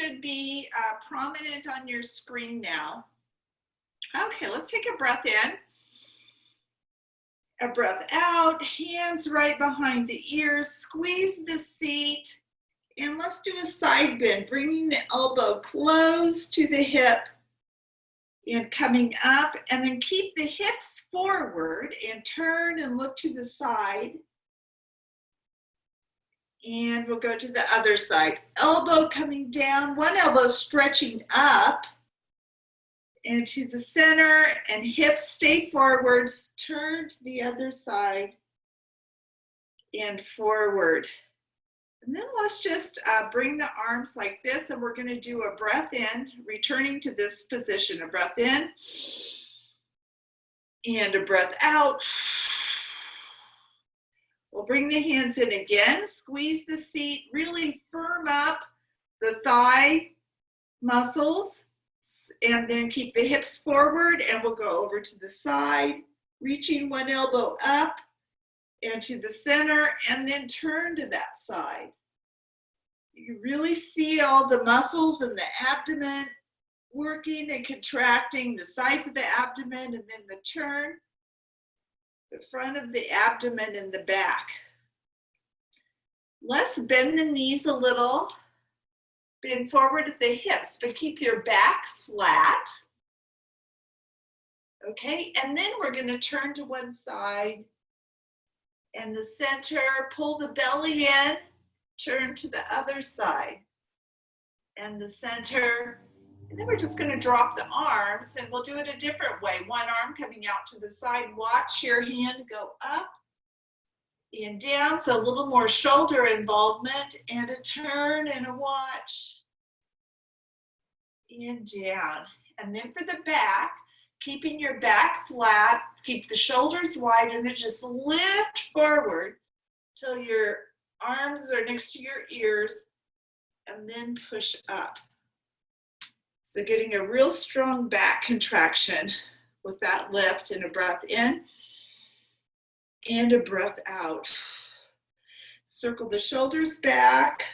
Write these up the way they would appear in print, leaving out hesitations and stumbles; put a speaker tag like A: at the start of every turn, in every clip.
A: should be prominent on your screen now. Okay, let's take a breath in. A breath out, hands right behind the ears, squeeze the seat, and let's do a side bend, bringing the elbow close to the hip and coming up, and then keep the hips forward and turn and look to the side. And we'll go to the other side. Elbow coming down, one elbow stretching up and to the center, and hips stay forward. Turn to the other side and forward. And then let's just bring the arms like this, and we're going to do a breath in, returning to this position. A breath in and a breath out. We'll bring the hands in again, squeeze the seat, really firm up the thigh muscles, and then keep the hips forward, and we'll go over to the side, reaching one elbow up and to the center, and then turn to that side. You really feel the muscles in the abdomen working and contracting, the sides of the abdomen, and then the turn, the front of the abdomen and the back. Let's bend the knees a little, bend forward at the hips, but keep your back flat. Okay, and then we're going to turn to one side and the center, pull the belly in, turn to the other side and the center. And then we're just going to drop the arms, and we'll do it a different way. One arm coming out to the side. Watch your hand go up and down, so a little more shoulder involvement, and a turn and a watch. And down. And then for the back, keeping your back flat, keep the shoulders wide, and then just lift forward till your arms are next to your ears, and then push up. So getting a real strong back contraction with that lift, and a breath in and a breath out. Circle the shoulders back.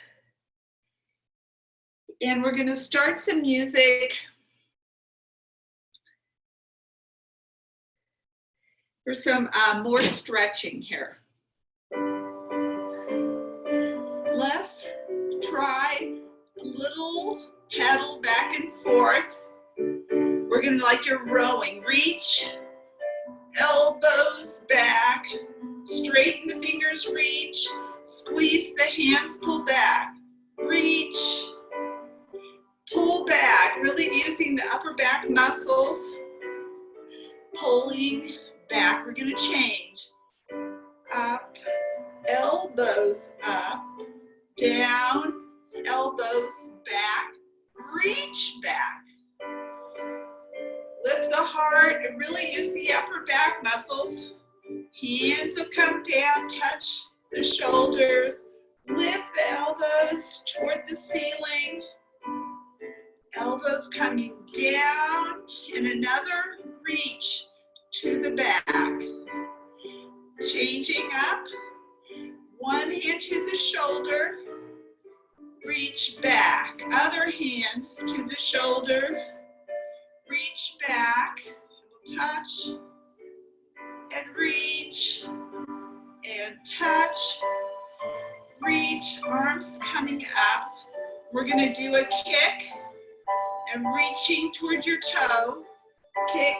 A: And we're going to start some music for some more stretching here. Let's try a little paddle back and forth. We're going to, like you're rowing, reach, elbows back, straighten the fingers, reach, squeeze the hands, pull back, reach, pull back, really using the upper back muscles, pulling back. We're going to change. Up, elbows up, down, elbows back, reach back. Lift the heart and really use the upper back muscles. Hands will come down, touch the shoulders, lift the elbows toward the ceiling. Elbows coming down, and another reach to the back. Changing up, one hand to the shoulder, reach back, other hand to the shoulder, reach back, touch and reach and touch, reach, arms coming up. We're going to do a kick and reaching toward your toe, kick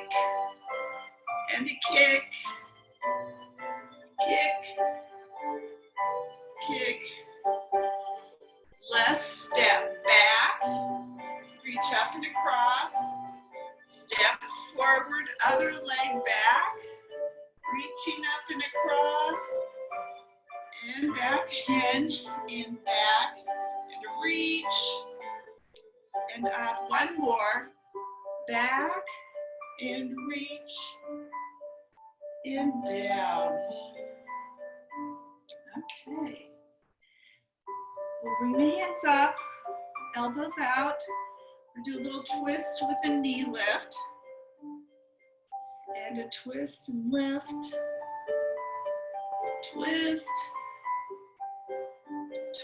A: and a kick, kick, kick. Let's step back, reach up and across, step forward, other leg back, reaching up and across, and back and back, and reach, and up. One more, back, and reach, and down. Okay. We'll bring the hands up, elbows out. We'll do a little twist with the knee lift. And a twist and lift. Twist.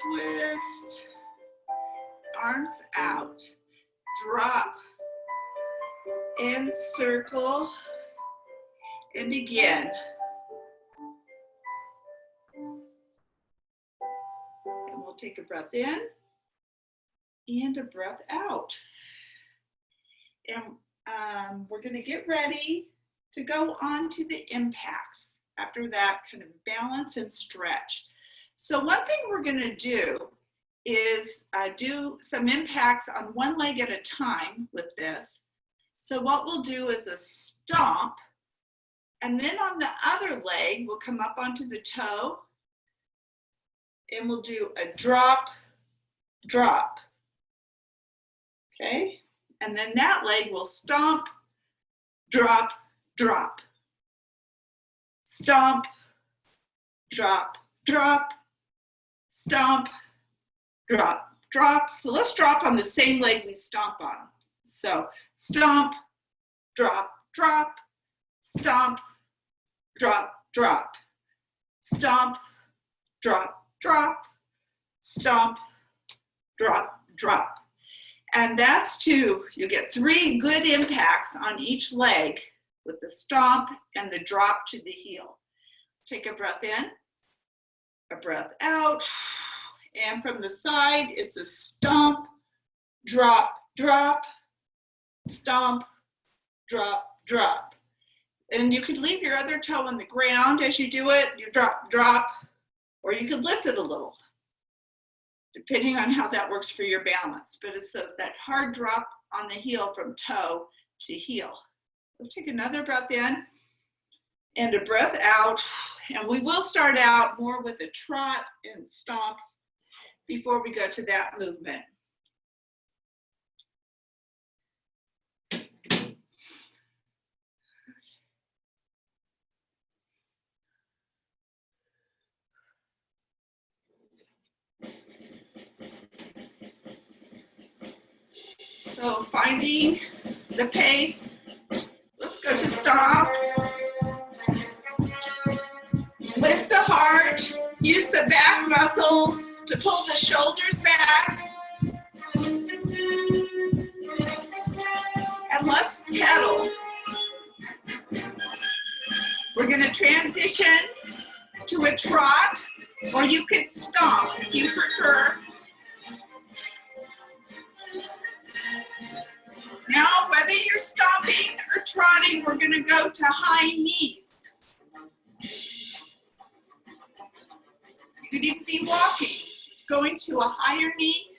A: Twist. arms out. Drop and circle and again. And we'll take a breath in and a breath out. And we're going to get ready to go on to the impacts. After that, kind of balance and stretch. So one thing we're going to do is do some impacts on one leg at a time with this. So what we'll do is a stomp, and then on the other leg, we'll come up onto the toe, and we'll do a drop, drop, okay? And then that leg will stomp, drop, drop, stomp, drop, drop, stomp, drop, drop. So let's drop on the same leg we stomp on. So stomp, drop, drop, stomp, drop, drop, stomp, drop, drop, stomp, drop, drop. And that's you get 3 good impacts on each leg with the stomp and the drop to the heel. Take a breath in, a breath out, and from the side, it's a stomp, drop, drop, stomp, drop, drop. And you could leave your other toe on the ground as you do it, you drop, drop, or you could lift it a little, depending on how that works for your balance. But it's that hard drop on the heel from toe to heel. Let's take another breath in and a breath out. And we will start out more with a trot and stomps before we go to that movement. So finding the pace, let's go to stomp. Lift the heart, use the back muscles to pull the shoulders back. And let's pedal. We're going to transition to a trot, or you could stomp if you prefer. Now, whether you're stomping or trotting, we're going to go to high knees. You could even be walking, going to a higher knee.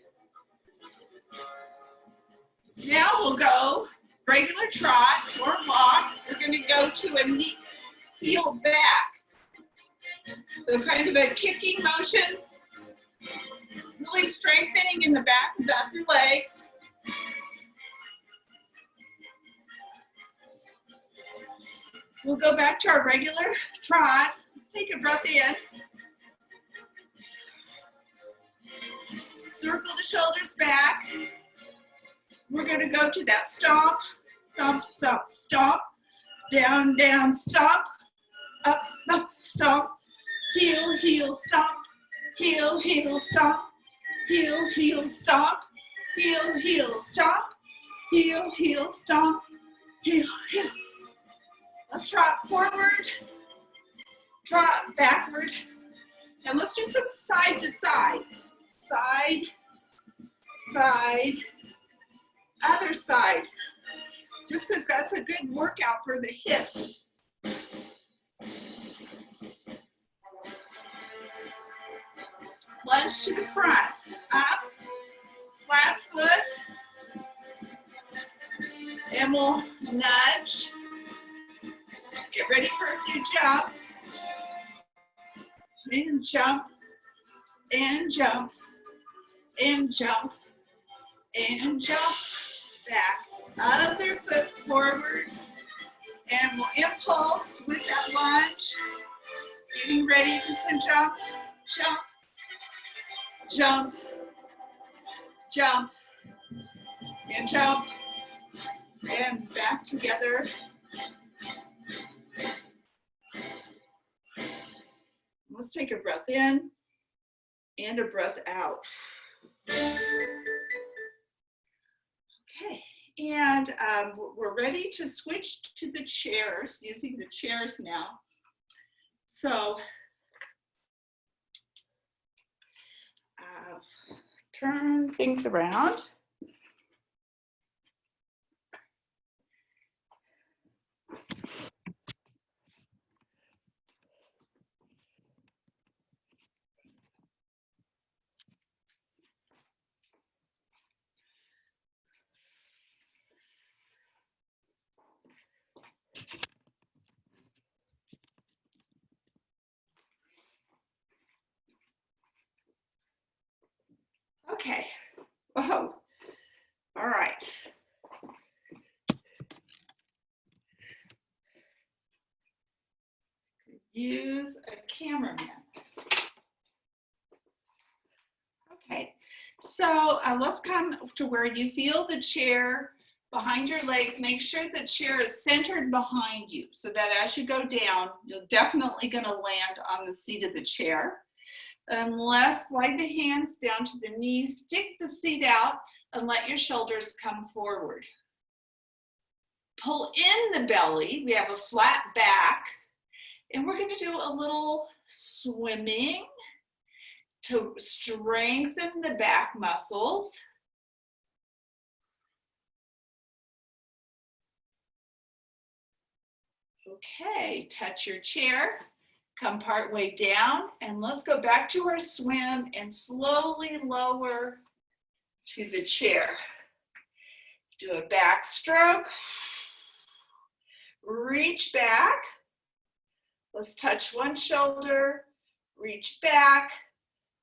A: Now we'll go regular trot or walk. We're going to go to a knee, heel back. So kind of a kicking motion, really strengthening in the back of the upper leg. We'll go back to our regular trot. Let's take a breath in. Circle the shoulders back. We're going to go to that stomp, thump, thump, stomp, down, down, stomp, up, up, stomp, heel, heel, stomp, heel, heel, stomp, heel, heel, stomp, heel, heel, stomp, heel, heel, stomp, heel, heel. Let's trot forward, trot backward, and let's do some side to side. Side, side, other side. Just because that's a good workout for the hips. Lunge to the front, up, flat foot, and we'll nudge. Get ready for a few jumps. And jump, and jump, and jump, and jump. Back. Other foot forward. And we'll impulse with that lunge. Getting ready for some jumps. Jump, jump, jump, and jump. And back together. Let's take a breath in and a breath out. Okay, and we're ready to switch to the chairs, using the chairs now. So turn things around. Okay, oh, all right. Use a cameraman. Okay, so let's come to where you feel the chair behind your legs. Make sure the chair is centered behind you so that as you go down, you're definitely going to land on the seat of the chair. Let's slide the hands down to the knees, stick the seat out, and let your shoulders come forward. Pull in the belly. We have a flat back, and we're going to do a little swimming to strengthen the back muscles. Okay, touch your chair, come part way down, and let's go back to our swim and slowly lower to the chair. Do a backstroke, reach back. Let's touch one shoulder, reach back,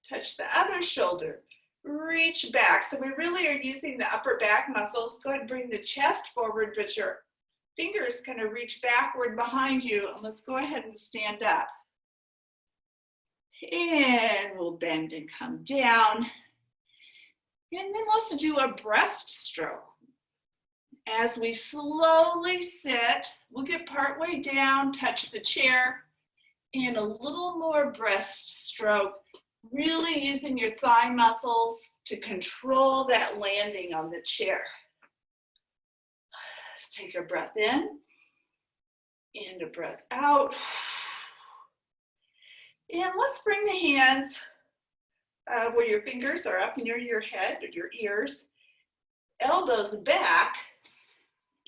A: touch the other shoulder, reach back. So we really are using the upper back muscles. Go ahead and bring the chest forward, but your fingers kind of reach backward behind you. And let's go ahead and stand up. And we'll bend and come down. And then let's do a breaststroke. As we slowly sit, we'll get partway down, touch the chair, and a little more breaststroke, really using your thigh muscles to control that landing on the chair. Let's take a breath in and a breath out. And let's bring the hands where your fingers are up near your head or your ears, elbows back,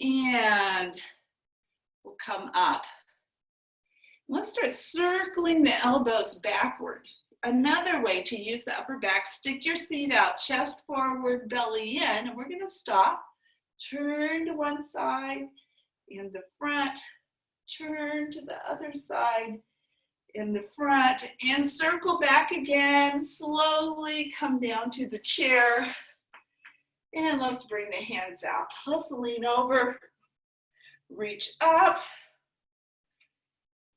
A: and we'll come up. Let's start circling the elbows backward. Another way to use the upper back, stick your seat out, chest forward, belly in, and we're going to stop. Turn to one side in the front, turn to the other side in the front, and circle back again. Slowly come down to the chair. And let's bring the hands out. Let's lean over, reach up,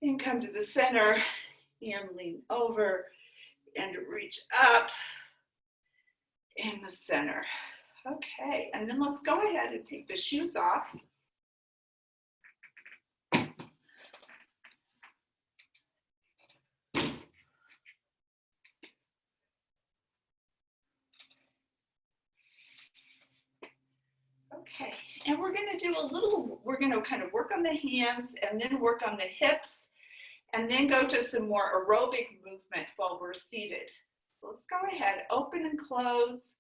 A: and come to the center, and lean over, and reach up in the center. Okay, and then let's go ahead and take the shoes off. Okay, and we're going to do a little, we're going to kind of work on the hands and then work on the hips and then go to some more aerobic movement while we're seated. Let's go ahead, open and close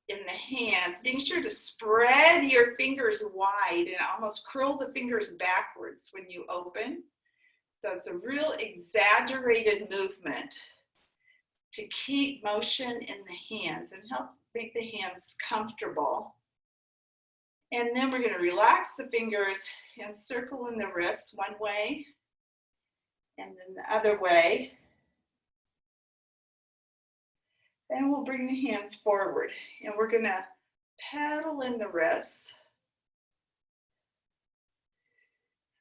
A: in the hands. Being sure to spread your fingers wide and almost curl the fingers backwards when you open. So it's a real exaggerated movement to keep motion in the hands and help make the hands comfortable. And then we're going to relax the fingers and circle in the wrists one way and then the other way. Then we'll bring the hands forward and we're going to paddle in the wrists.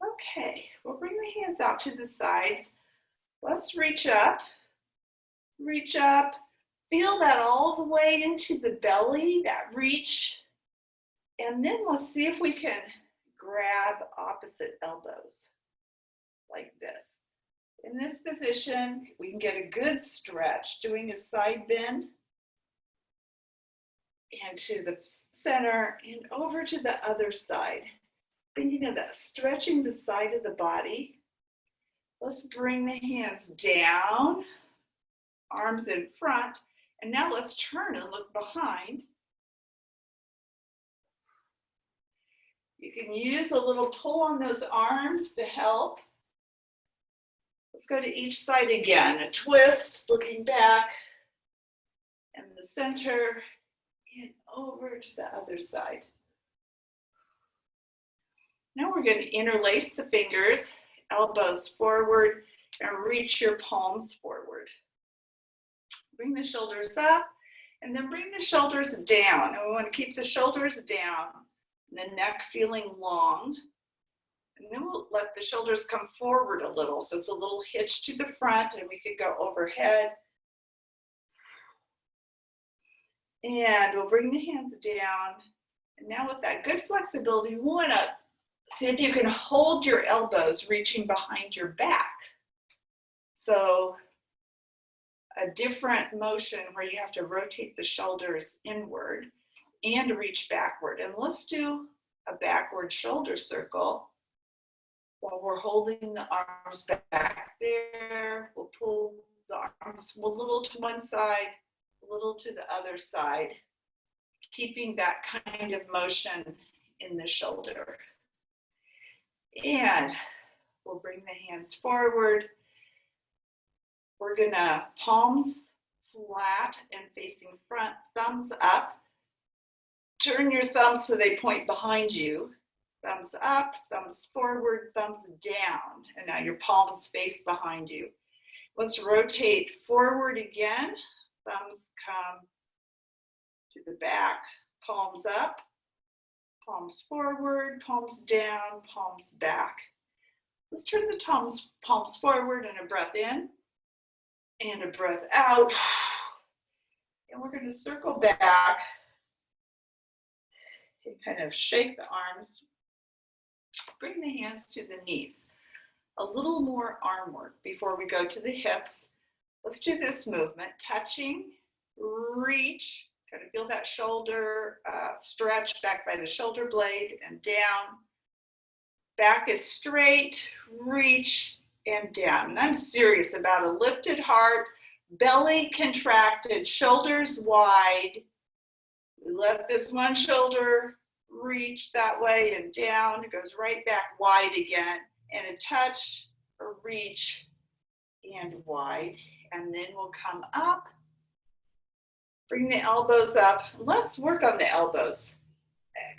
A: Okay, we'll bring the hands out to the sides. Let's reach up, feel that all the way into the belly, that reach. And then let's see if we can grab opposite elbows like this. In this position, we can get a good stretch doing a side bend. and to the center and over to the other side. Thinking of that, stretching the side of the body. Let's bring the hands down, arms in front, and now let's turn and look behind. You can use a little pull on those arms to help. Let's go to each side again. A twist, looking back, and the center, and over to the other side. Now we're going to interlace the fingers, elbows forward, and reach your palms forward. Bring the shoulders up, and then bring the shoulders down. And we want to keep the shoulders down, and the neck feeling long. And then we'll let the shoulders come forward a little. So it's a little hitch to the front, and we could go overhead. And we'll bring the hands down. And now with that good flexibility, we want to see if you can hold your elbows reaching behind your back. So a different motion where you have to rotate the shoulders inward and reach backward. And let's do a backward shoulder circle while we're holding the arms back there. We'll pull the arms a little to one side, a little to the other side, keeping that kind of motion in the shoulder. And we'll bring the hands forward. We're gonna palms flat and facing front, thumbs up. Turn your thumbs so they point behind you. Thumbs up, thumbs forward, thumbs down. And now your palms face behind you. Let's rotate forward again. Thumbs come to the back, palms up. Palms forward, palms down, palms back. Let's turn the palms forward and a breath in and a breath out. And we're going to circle back and kind of shake the arms. Bring the hands to the knees. A little more arm work before we go to the hips. Let's do this movement, touching, reach. Kind of feel that shoulder stretch back by the shoulder blade and down. Back is straight, reach, and down. And I'm serious about a lifted heart, belly contracted, shoulders wide. We let this one shoulder reach that way and down. It goes right back wide again. And a touch, a reach, and wide. And then we'll come up. Bring the elbows up. Let's work on the elbows.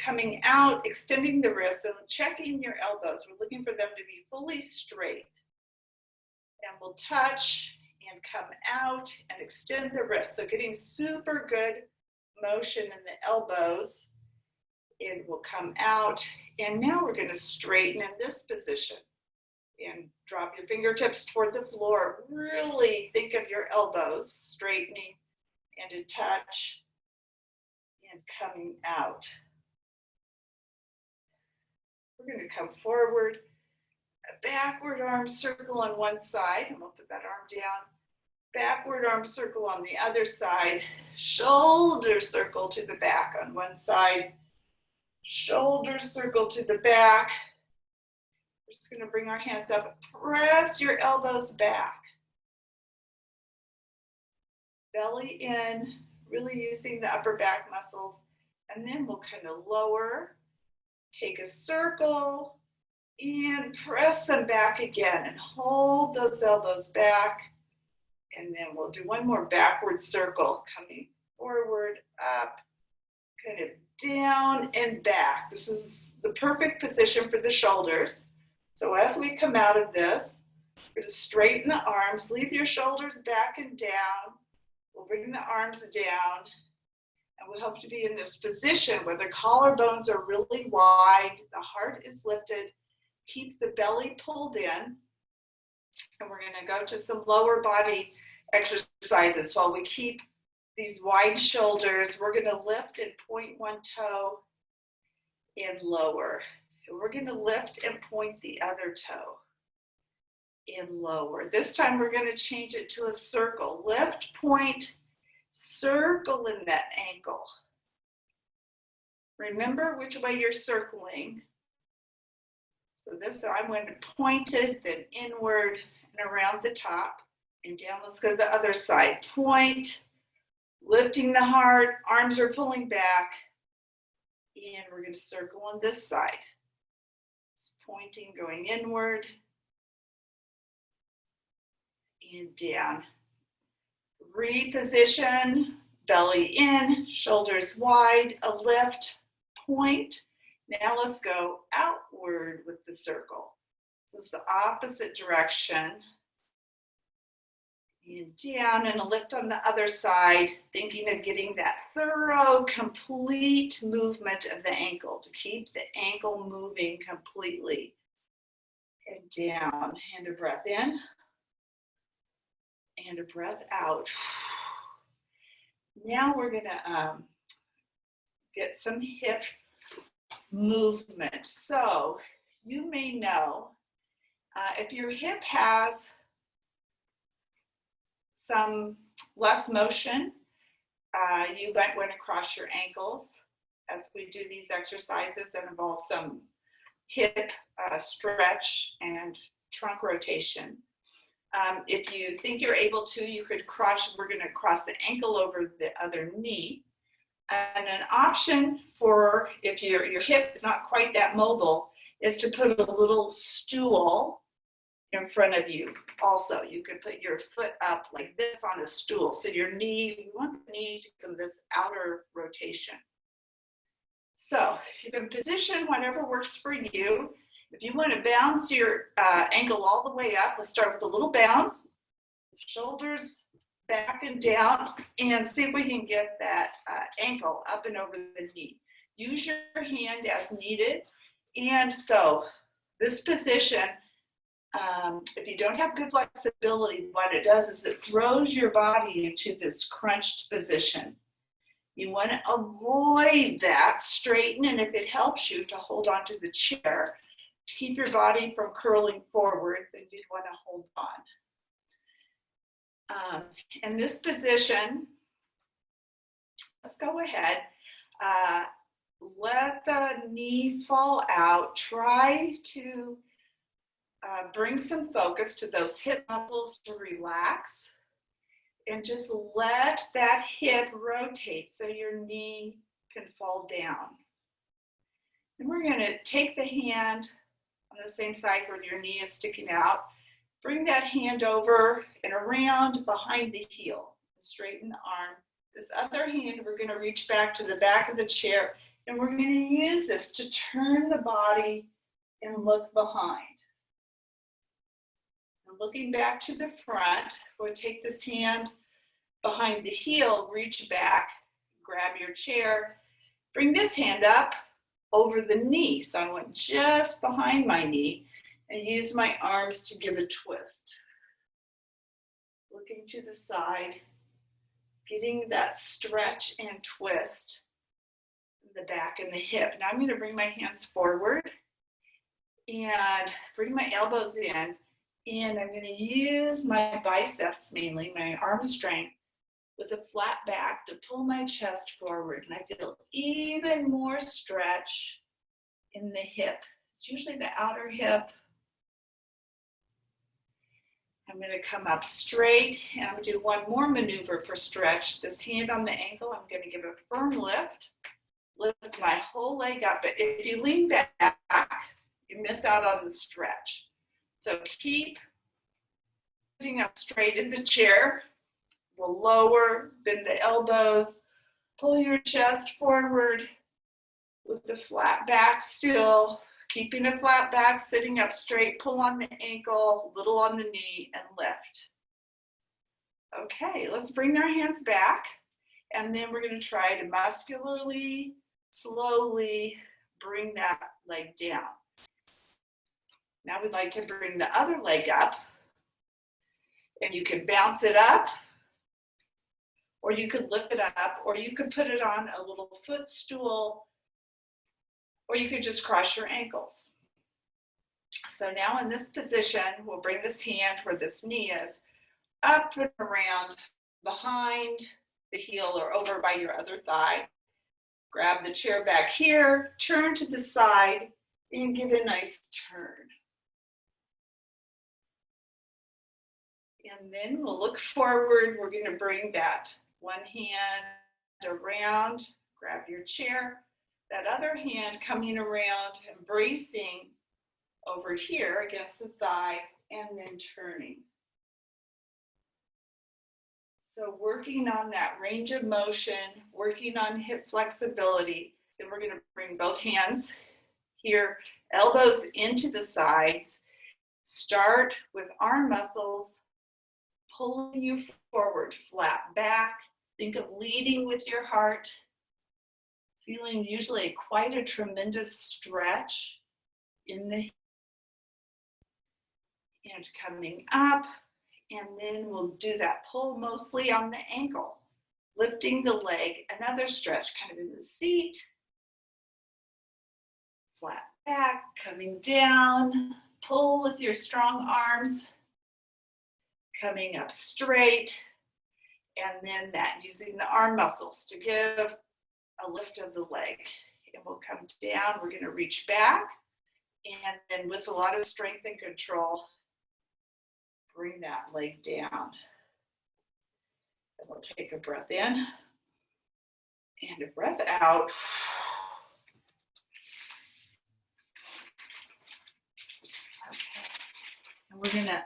A: Coming out, extending the wrists, and checking your elbows. We're looking for them to be fully straight. And we'll touch and come out and extend the wrists. So getting super good motion in the elbows. And we'll come out. And now we're going to straighten in this position. And drop your fingertips toward the floor. Really think of your elbows straightening. And a touch, and coming out. We're going to come forward, a backward arm circle on one side, and we'll put that arm down. Backward arm circle on the other side. Shoulder circle to the back on one side. Shoulder circle to the back. We're just going to bring our hands up. Press your elbows back. Belly in, really using the upper back muscles. And then we'll kind of lower, take a circle, and press them back again. And hold those elbows back. And then we'll do one more backward circle, coming forward, up, kind of down and back. This is the perfect position for the shoulders. So as we come out of this, we're going to straighten the arms, leave your shoulders back and down. We'll bring the arms down, and we hope to be in this position where the collarbones are really wide, the heart is lifted, keep the belly pulled in, and we're going to go to some lower body exercises. While we keep these wide shoulders, we're going to lift and point one toe and lower. And we're going to lift and point the other toe and lower. This time we're going to change it to a circle. Lift, point, circle in that ankle. Remember which way you're circling. So this, I'm going to point it, then inward and around the top and down. Let's go to the other side. Point, lifting the heart, arms are pulling back, and we're going to circle on this side. Just pointing, going inward and down. Reposition, belly in, shoulders wide, a lift, point. Now let's go outward with the circle. So it's the opposite direction. And down and a lift on the other side, thinking of getting that thorough, complete movement of the ankle to keep the ankle moving completely. And down, and a breath in, and a breath out. Now we're gonna get some hip movement. So you may know if your hip has some less motion, you might want to cross your ankles as we do these exercises that involve some hip stretch and trunk rotation. If you think you're able to, you could cross, we're going to cross the ankle over the other knee. And an option for if your hip is not quite that mobile is to put a little stool in front of you. Also, you could put your foot up like this on a stool. So your knee, you want the knee to get some of this outer rotation. So you can position whatever works for you. If you want to bounce your ankle all the way up, let's start with a little bounce. Shoulders back and down, and see if we can get that ankle up and over the knee. Use your hand as needed. And so this position, if you don't have good flexibility, what it does is it throws your body into this crunched position. You want to avoid that, straighten, and if it helps you to hold onto the chair, to keep your body from curling forward, then you'd want to hold on. In this position, let's go ahead. Let the knee fall out. Try to bring some focus to those hip muscles to relax. And just let that hip rotate so your knee can fall down. And we're going to take the hand on the same side where your knee is sticking out. Bring that hand over and around behind the heel. Straighten the arm. This other hand, we're going to reach back to the back of the chair, and we're going to use this to turn the body and look behind. And looking back to the front, we'll take this hand behind the heel, reach back, grab your chair, bring this hand up over the knee. So I went just behind my knee and use my arms to give a twist. Looking to the side, getting that stretch and twist in the back and the hip. Now I'm going to bring my hands forward and bring my elbows in, and I'm going to use my biceps mainly, my arm strength, with a flat back to pull my chest forward. And I feel even more stretch in the hip. It's usually the outer hip. I'm going to come up straight, and I'm going to do one more maneuver for stretch. This hand on the ankle, I'm going to give a firm lift my whole leg up. But if you lean back, you miss out on the stretch. So keep sitting up straight in the chair. We'll lower, bend the elbows, pull your chest forward with the flat back still. Keeping a flat back, sitting up straight, pull on the ankle, little on the knee, and lift. Okay, let's bring our hands back, and then we're going to try to muscularly, slowly bring that leg down. Now we'd like to bring the other leg up, and you can bounce it up, or you could lift it up, or you could put it on a little footstool, or you could just cross your ankles. So now in this position, we'll bring this hand where this knee is, up and around behind the heel or over by your other thigh. Grab the chair back here, turn to the side, and give a nice turn. And then we'll look forward. We're going to bring that one hand around, grab your chair, that other hand coming around, embracing over here against the thigh, and then turning. So working on that range of motion, working on hip flexibility. Then we're going to bring both hands here, elbows into the sides. Start with arm muscles pulling you forward, flat back. Think of leading with your heart, feeling usually quite a tremendous stretch in the and coming up, and then we'll do that pull mostly on the ankle, lifting the leg, another stretch kind of in the seat, flat back, coming down, pull with your strong arms, coming up straight, and then that using the arm muscles to give a lift of the leg. And we'll come down, we're going to reach back, and then with a lot of strength and control, bring that leg down. And we'll take a breath in and a breath out. Okay. And we're going to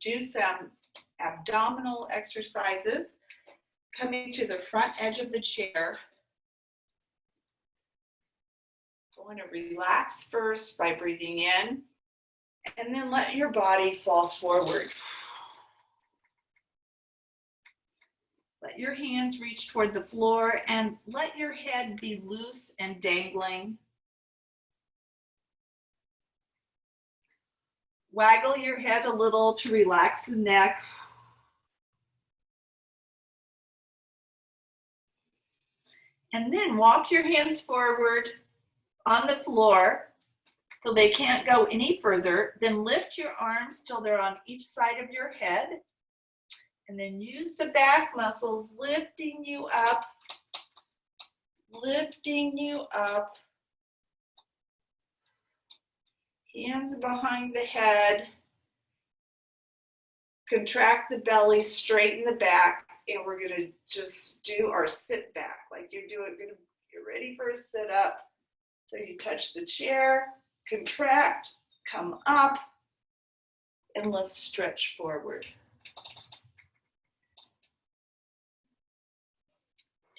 A: do some abdominal exercises. Coming to the front edge of the chair. I want to relax first by breathing in, and then let your body fall forward. Let your hands reach toward the floor and let your head be loose and dangling. Waggle your head a little to relax the neck. And then walk your hands forward on the floor till they can't go any further. Then lift your arms till they're on each side of your head. And then use the back muscles, lifting you up, lifting you up. Hands behind the head. Contract the belly, straighten the back, and we're going to just do our sit back like you're doing. You're ready for a sit up. So you touch the chair, contract, come up, and let's stretch forward.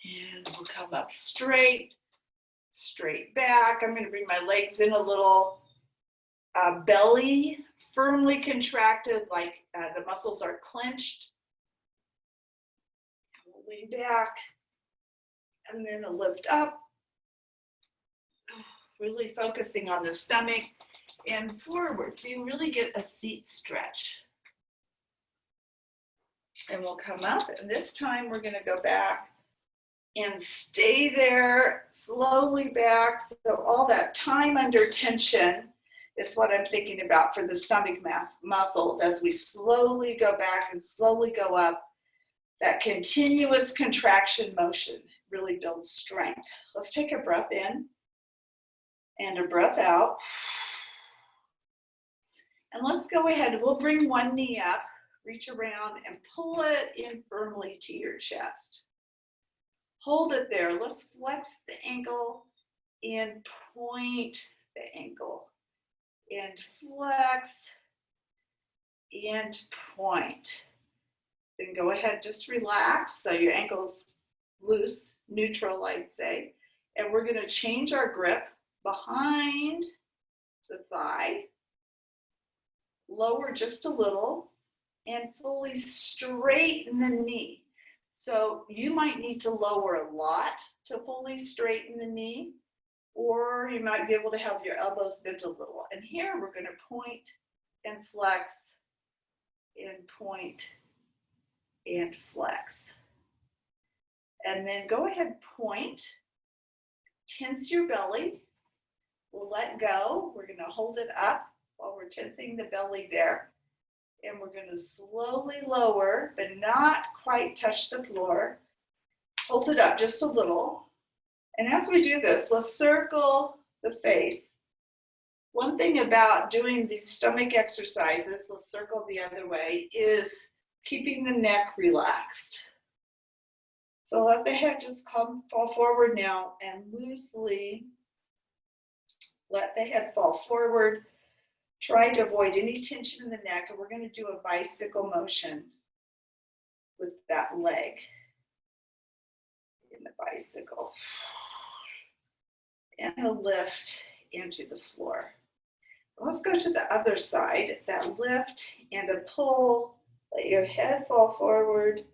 A: And we'll come up straight, straight back. I'm going to bring my legs in a little, belly firmly contracted, like the muscles are clenched. We'll lean back, and then a lift up. Really focusing on the stomach and forward, so you really get a seat stretch. And we'll come up, and this time we're going to go back and stay there, slowly back. So all that time under tension is what I'm thinking about for the stomach muscles as we slowly go back and slowly go up. That continuous contraction motion really builds strength. Let's take a breath in and a breath out. And let's go ahead. We'll bring one knee up, reach around, and pull it in firmly to your chest. Hold it there. Let's flex the ankle and point the ankle. And flex and point. Then go ahead, just relax. So your ankle's loose, neutral, I'd say. And we're going to change our grip behind the thigh, lower just a little, and fully straighten the knee. So you might need to lower a lot to fully straighten the knee, or you might be able to have your elbows bent a little. And here we're going to point and flex and point and flex. And then go ahead, point, tense your belly. We'll let go. We're going to hold it up while we're tensing the belly there. And we're going to slowly lower, but not quite touch the floor. Hold it up just a little. And as we do this, let's circle the face. One thing about doing these stomach exercises, let's circle the other way, is keeping the neck relaxed. So let the head just fall forward now and loosely let the head fall forward. Try to avoid any tension in the neck, and we're going to do a bicycle motion with that leg in the bicycle. And a lift into the floor. Let's go to the other side, that lift and a pull. Let your head fall forward,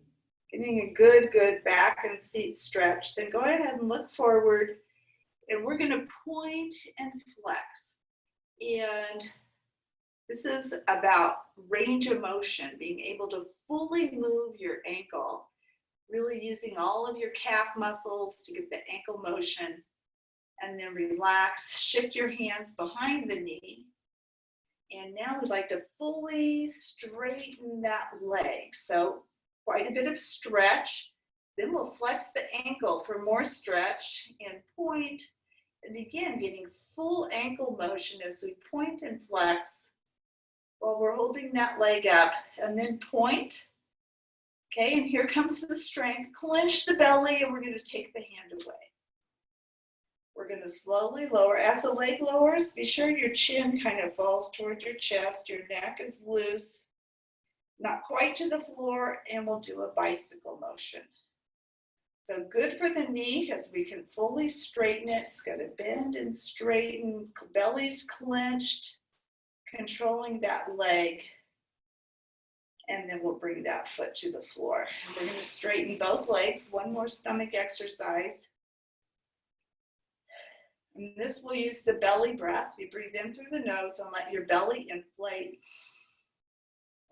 A: getting a good back and seat stretch. Then go ahead and look forward, and we're going to point and flex. And this is about range of motion, being able to fully move your ankle, really using all of your calf muscles to get the ankle motion. And then relax, shift your hands behind the knee. And now we'd like to fully straighten that leg. So quite a bit of stretch. Then we'll flex the ankle for more stretch and point. And again, getting full ankle motion as we point and flex while we're holding that leg up. And then point. Okay, and here comes the strength. Clench the belly, and we're going to take the hand away. We're going to slowly lower. As the leg lowers, be sure your chin kind of falls towards your chest. Your neck is loose, not quite to the floor, and we'll do a bicycle motion. So good for the knee because we can fully straighten it. It's going to bend and straighten. Belly's clenched, controlling that leg. And then we'll bring that foot to the floor. We're going to straighten both legs. One more stomach exercise. And this will use the belly breath. You breathe in through the nose and let your belly inflate.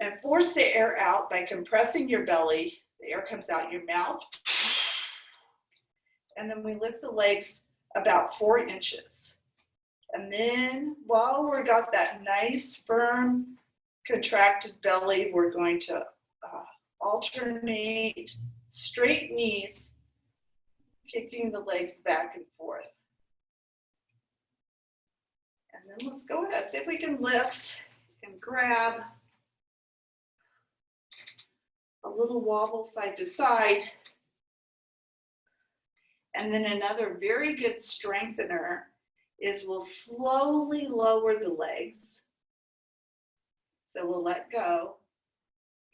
A: And force the air out by compressing your belly. The air comes out your mouth. And then we lift the legs about 4 inches. And then while we've got that nice, firm, contracted belly, we're going to alternate straight knees, kicking the legs back and forth. And then let's go ahead, see if we can lift and grab a little wobble side to side. And then another very good strengthener is we'll slowly lower the legs. So we'll let go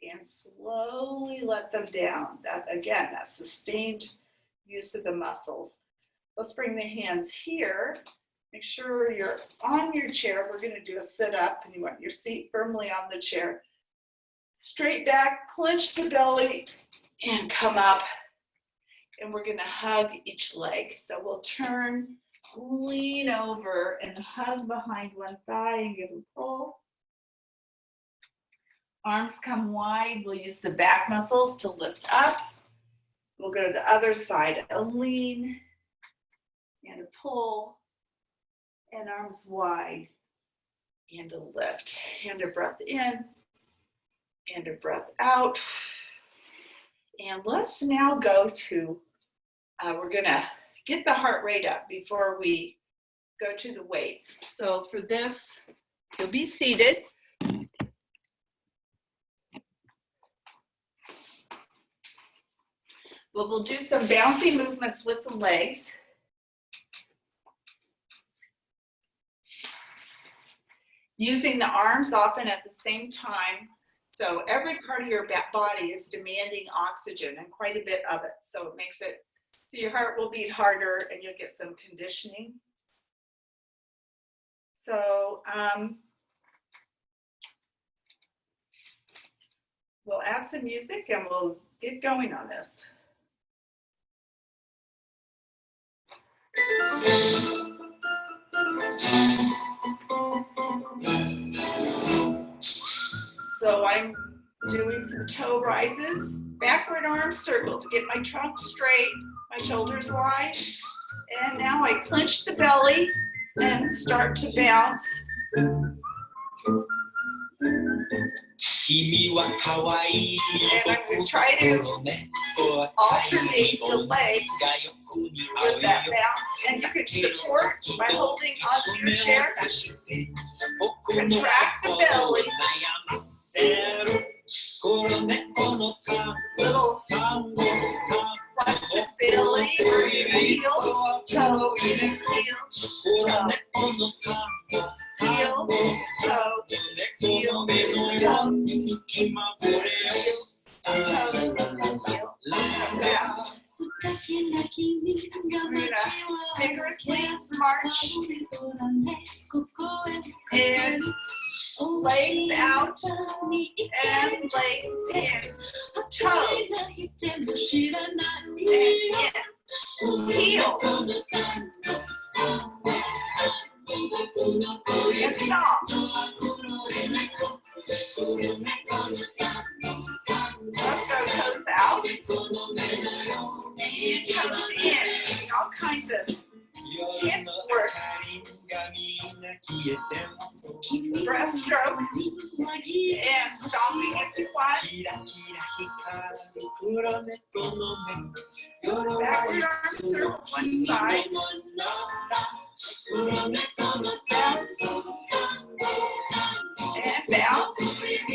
A: and slowly let them down. That, again, that sustained use of the muscles. Let's bring the hands here. Make sure you're on your chair. We're going to do a sit-up, and you want your seat firmly on the chair. Straight back, clench the belly, and come up. And we're going to hug each leg. So we'll turn, lean over, and hug behind one thigh and give a pull. Arms come wide. We'll use the back muscles to lift up. We'll go to the other side. A lean and a pull. And arms wide. And a lift. And a breath in. And a breath out. And let's now go to, we're going to get the heart rate up before we go to the weights. So for this, you'll be seated. But we'll do some bouncy movements with the legs. Using the arms often at the same time. So every part of your body is demanding oxygen and quite a bit of it. So it makes it, so your heart will beat harder and you'll get some conditioning. So we'll add some music and we'll get going on this. So I'm doing some toe rises, backward arm circle to get my trunk straight, my shoulders wide. And now I clench the belly and start to bounce. And I'm going to try to alternate the legs with that bounce, and you can support by holding onto your chair. Contract the belly. Little flexibility where you heel, toe, heel, toe, heel, toe, heel, toe, we're gonna vigorously march and legs out and legs in, toes and in, heel and stomp. Let's go toes out and toes in. All kinds of hip work. Breaststroke and stomping if you want. Backward arm circle one side. Bounce and bounce.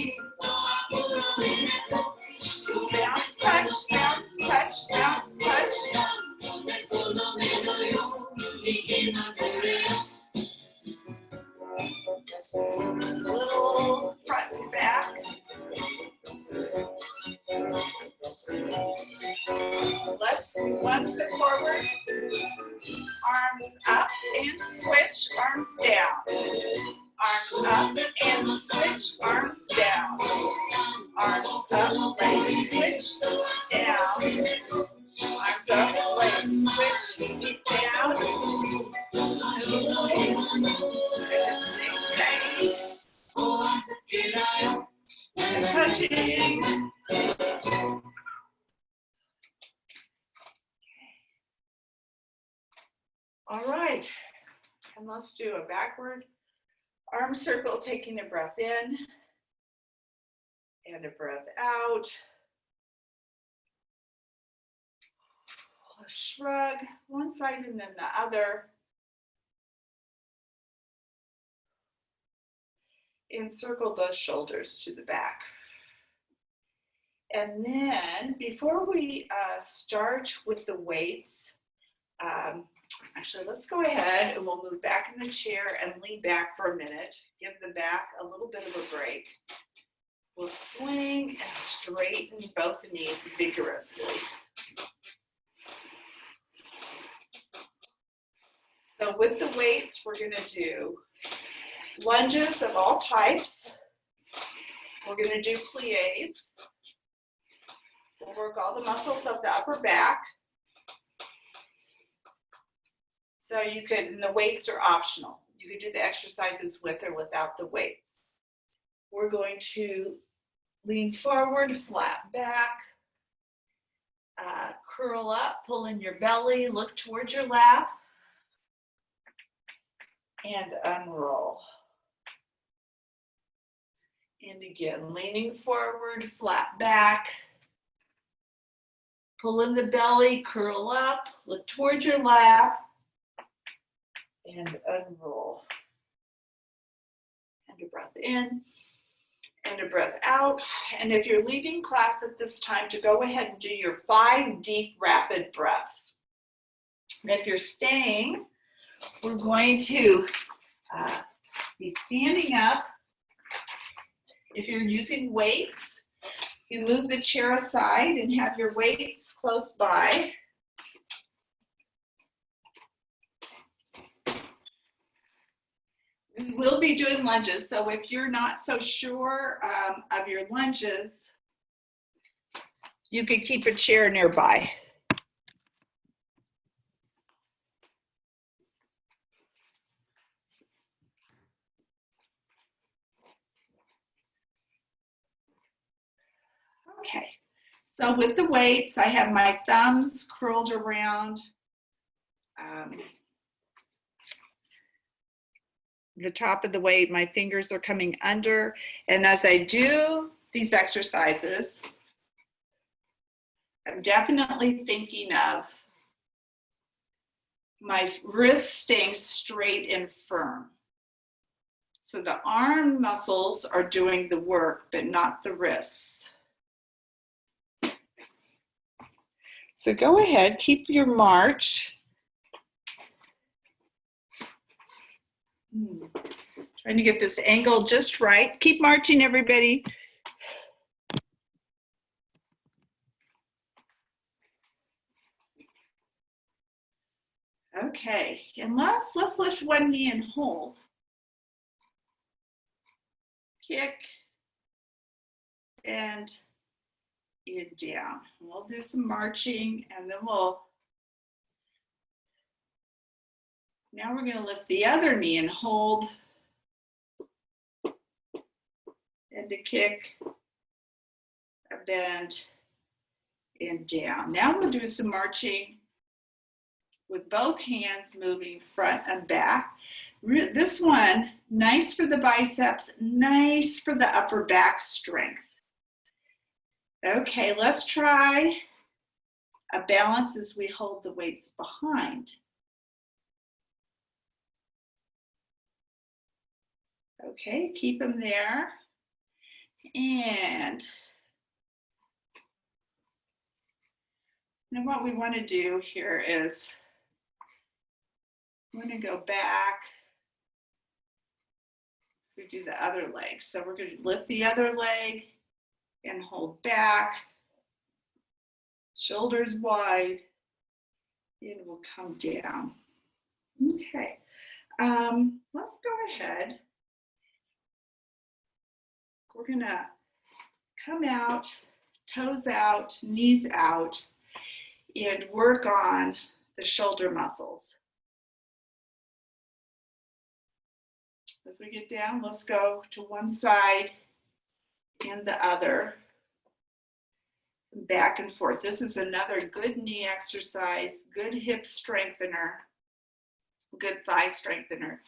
A: Bounce, touch, bounce, touch, bounce, touch. Little front and back. Let's one foot forward. Arms up and switch, arms down. Arms up and switch, arms down. Arms up, legs switch, down. Arms up, legs switch, down. Zigzagging. And punching. All right, and let's do a backward arm circle, taking a breath in and a breath out. A shrug, one side and then the other. And circle those shoulders to the back. And then before we start with the weights, actually, let's go ahead and we'll move back in the chair and lean back for a minute. Give the back a little bit of a break. We'll swing and straighten both knees vigorously. So with the weights, we're going to do lunges of all types. We're going to do plies. We'll work all the muscles of the upper back. So you could, and the weights are optional. You could do the exercises with or without the weights. We're going to lean forward, flat back, curl up, pull in your belly, look towards your lap, and unroll. And again, leaning forward, flat back, pull in the belly, curl up, look towards your lap, and unroll. And a breath in and a breath out. And if you're leaving class at this time, to go ahead and do your 5 deep rapid breaths. And if you're staying, we're going to be standing up. If you're using weights, you move the chair aside and have your weights close by. We will be doing lunges, so if you're not so sure of your lunges, you could keep a chair nearby. Okay, so with the weights, I have my thumbs curled around the top of the weight. My fingers are coming under, and as I do these exercises, I'm definitely thinking of my wrist staying straight and firm. So the arm muscles are doing the work, but not the wrists. So go ahead, keep your march. Trying to get this angle just right. Keep marching, everybody. Okay, and let's lift one knee and hold. Kick and down. We'll do some marching, and then now we're going to lift the other knee and hold, and a kick, a bend, and down. Now we'll do some marching with both hands moving front and back. This one, nice for the biceps, nice for the upper back strength. Okay, let's try a balance as we hold the weights behind. Okay, keep them there. And now what we want to do here is I'm going to go back as we do the other leg. So we're going to lift the other leg and hold back, shoulders wide, and we'll come down. Okay, let's go ahead. We're going to come out, toes out, knees out, and work on the shoulder muscles. As we get down, let's go to one side and the other, back and forth. This is another good knee exercise, good hip strengthener, good thigh strengthener.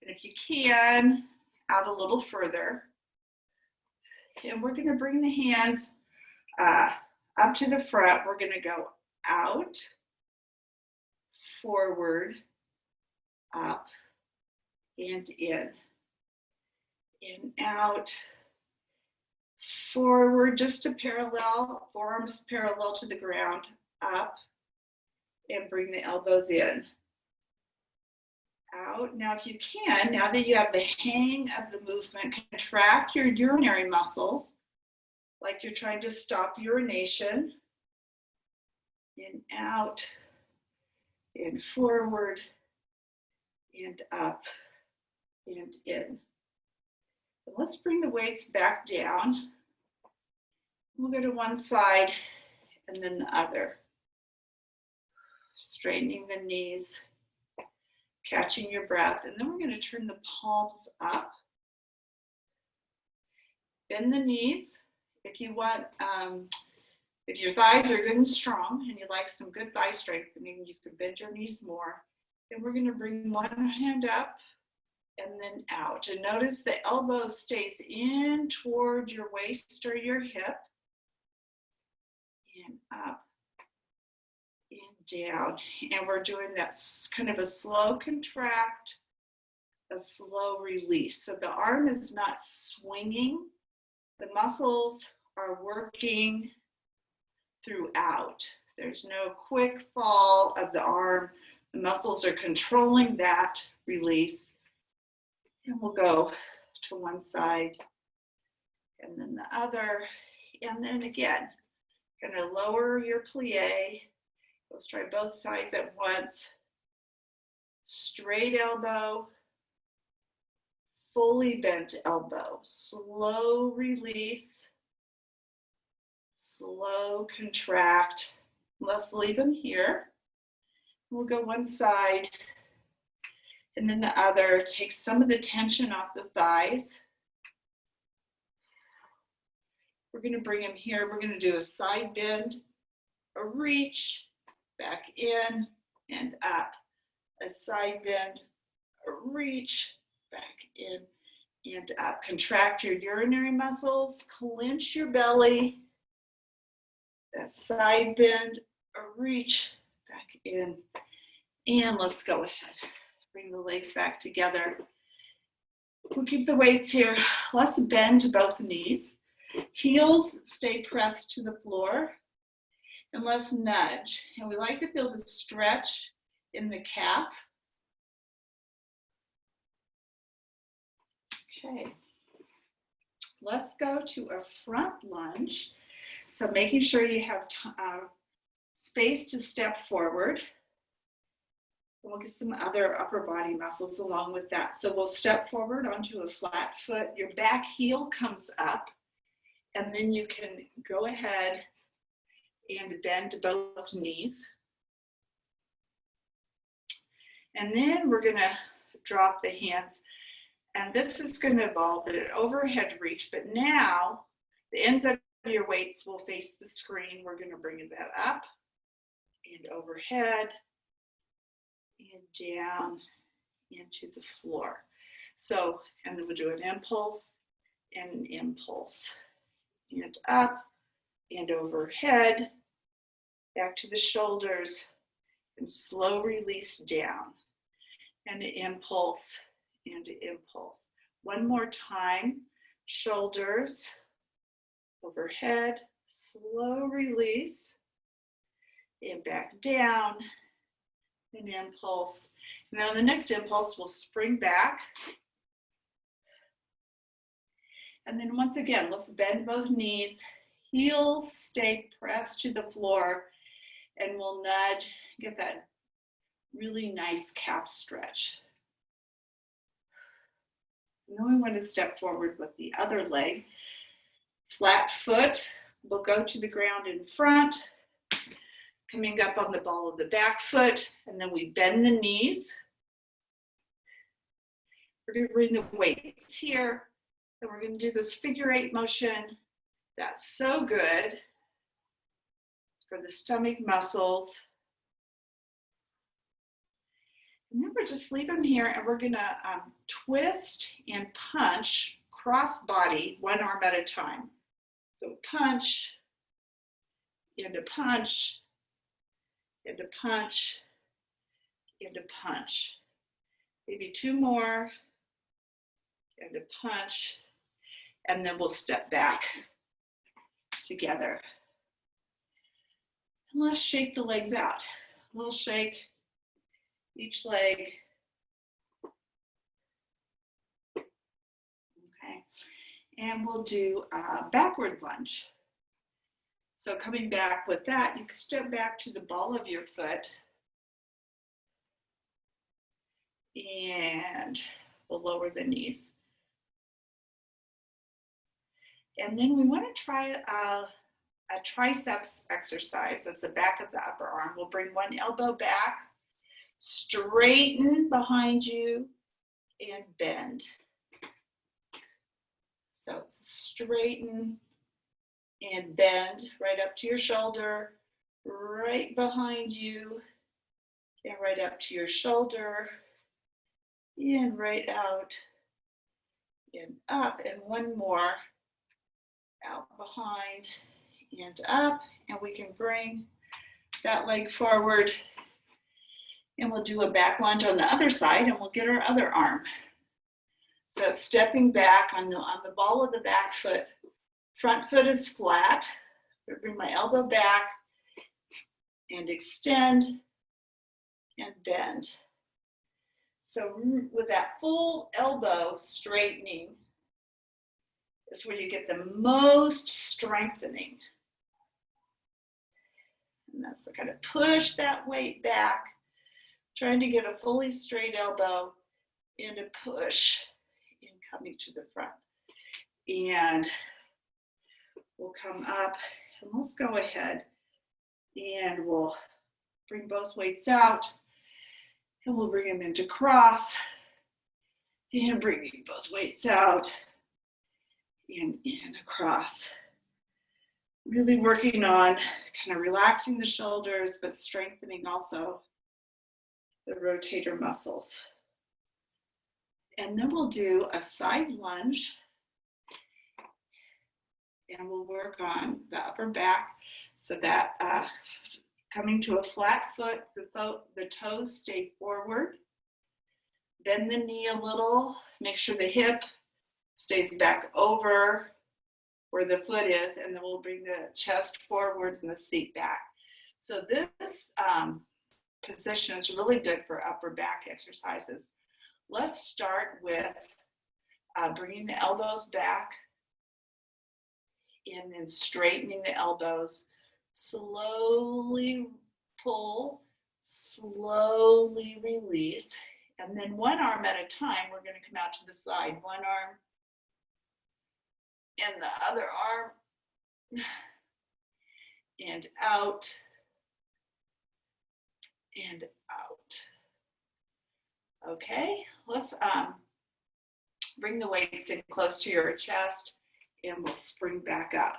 A: And if you can, out a little further. And we're going to bring the hands up to the front. We're going to go out, forward, up, and in out, forward, just to parallel, forearms parallel to the ground, up, and bring the elbows in, out. Now if you can, now that you have the hang of the movement, contract your urinary muscles like you're trying to stop urination. In, out, and forward, and up, and in. And let's bring the weights back down. We'll go to one side and then the other. Straightening the knees, catching your breath, and then we're going to turn the palms up. Bend the knees. If you want, if your thighs are good and strong and you like some good thigh strengthening, you can bend your knees more. And we're going to bring one hand up and then out. And notice the elbow stays in toward your waist or your hip. And up and down. And we're doing that kind of a slow contract, a slow release. So the arm is not swinging. The muscles are working throughout. There's no quick fall of the arm. The muscles are controlling that release. And we'll go to one side and then the other. And then again, gonna lower your plie. Let's try both sides at once. Straight elbow, fully bent elbow. Slow release, slow contract. Let's leave them here. We'll go one side and then the other. Take some of the tension off the thighs. We're going to bring them here. We're going to do a side bend, a reach, back in and up. A side bend, a reach, back in and up. Contract your urinary muscles, clench your belly, that side bend, a reach back in, and let's go ahead. Bring the legs back together. We'll keep the weights here. Let's bend both knees. Heels stay pressed to the floor. And let's nudge. And we like to feel the stretch in the calf. Okay. Let's go to a front lunge. So making sure you have space to step forward. We'll get some other upper body muscles along with that. So we'll step forward onto a flat foot. Your back heel comes up, and then you can go ahead and bend both knees. And then we're going to drop the hands. And this is going to involve an overhead reach, but now the ends of your weights will face the screen. We're going to bring that up and overhead and down into the floor. So, and then we'll do an impulse and an impulse. And up and overhead, back to the shoulders, and slow release down. And an impulse and an impulse. One more time, shoulders, overhead, slow release, and back down, an impulse. And then on the next impulse, we'll spring back. And then once again, let's bend both knees, heels stay pressed to the floor, and we'll nudge, get that really nice calf stretch. And then we want to step forward with the other leg. Flat foot, we'll go to the ground in front, coming up on the ball of the back foot, and then we bend the knees. We're going to bring the weights here, and we're going to do this figure 8 motion. That's so good for the stomach muscles. And then we're just leave them here, and we're going to twist and punch cross body, one arm at a time. So punch, and a punch, and a punch, and a punch. Maybe 2 more, and a punch, and then we'll step back together. And let's shake the legs out. A little shake, each leg. Okay, and we'll do a backward lunge. So coming back with that, you can step back to the ball of your foot, and we'll lower the knees. And then we want to try a triceps exercise. That's the back of the upper arm. We'll bring one elbow back, straighten behind you, and bend. So it's straighten and bend right up to your shoulder, right behind you, and right up to your shoulder, and right out, and up, and one more, out behind, and up, and we can bring that leg forward, and we'll do a back lunge on the other side, and we'll get our other arm. So it's stepping back on the ball of the back foot. Front foot is flat. I bring my elbow back and extend and bend. So with that full elbow straightening is where you get the most strengthening. And that's kind of push that weight back, trying to get a fully straight elbow and a push in coming to the front. And we'll come up, and let's go ahead and we'll bring both weights out, and we'll bring them into cross, and bringing both weights out and across. Really working on kind of relaxing the shoulders, but strengthening also the rotator muscles. And then we'll do a side lunge. And we'll work on the upper back so that coming to a flat foot, the toes stay forward. Bend the knee a little, make sure the hip stays back over where the foot is, and then we'll bring the chest forward and the seat back. So this position is really good for upper back exercises. Let's start with bringing the elbows back and then straightening the elbows. Slowly pull, slowly release, and then one arm at a time, we're going to come out to the side. One arm and the other arm, and out, and out. Okay, let's bring the weights in close to your chest, and we'll spring back up.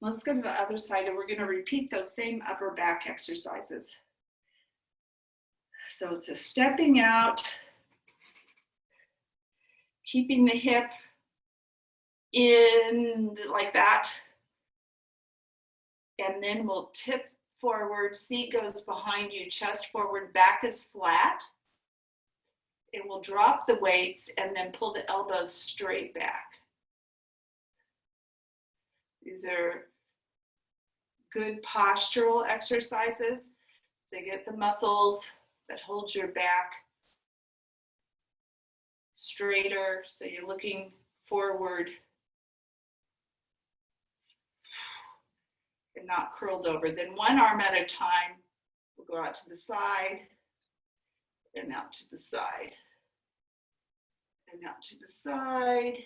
A: Let's go to the other side, and we're going to repeat those same upper back exercises. So it's a stepping out, keeping the hip in like that, and then we'll tip forward, seat goes behind you, chest forward, back is flat, and we'll drop the weights and then pull the elbows straight back. These are good postural exercises to get the muscles that hold your back straighter, so you're looking forward and not curled over. Then one arm at a time, we'll go out to the side, and out to the side, and out to the side,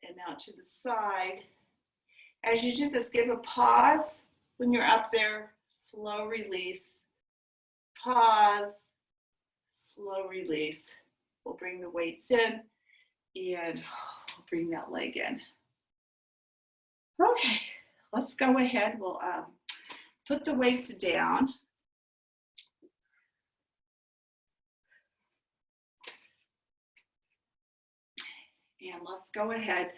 A: and out to the side. As you do this, give a pause when you're up there, slow release, pause, slow release. We'll bring the weights in, and we'll bring that leg in. Okay, let's go ahead. We'll put the weights down. And let's go ahead.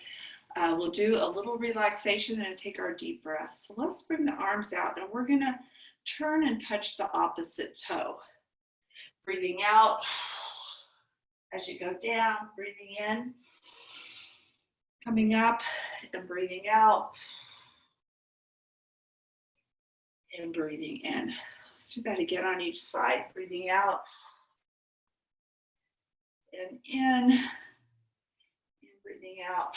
A: We'll do a little relaxation and take our deep breath. So let's bring the arms out, and we're going to turn and touch the opposite toe. Breathing out as you go down, breathing in, coming up and breathing out, and breathing in. Let's do that again on each side. Breathing out and in, and breathing out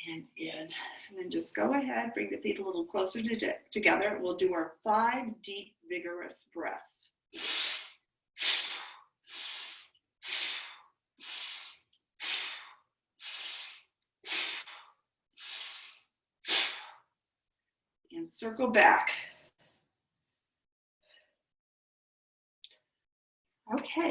A: and in. And then just go ahead, bring the feet a little closer together. We'll do our 5 deep, vigorous breaths. And circle back. Okay.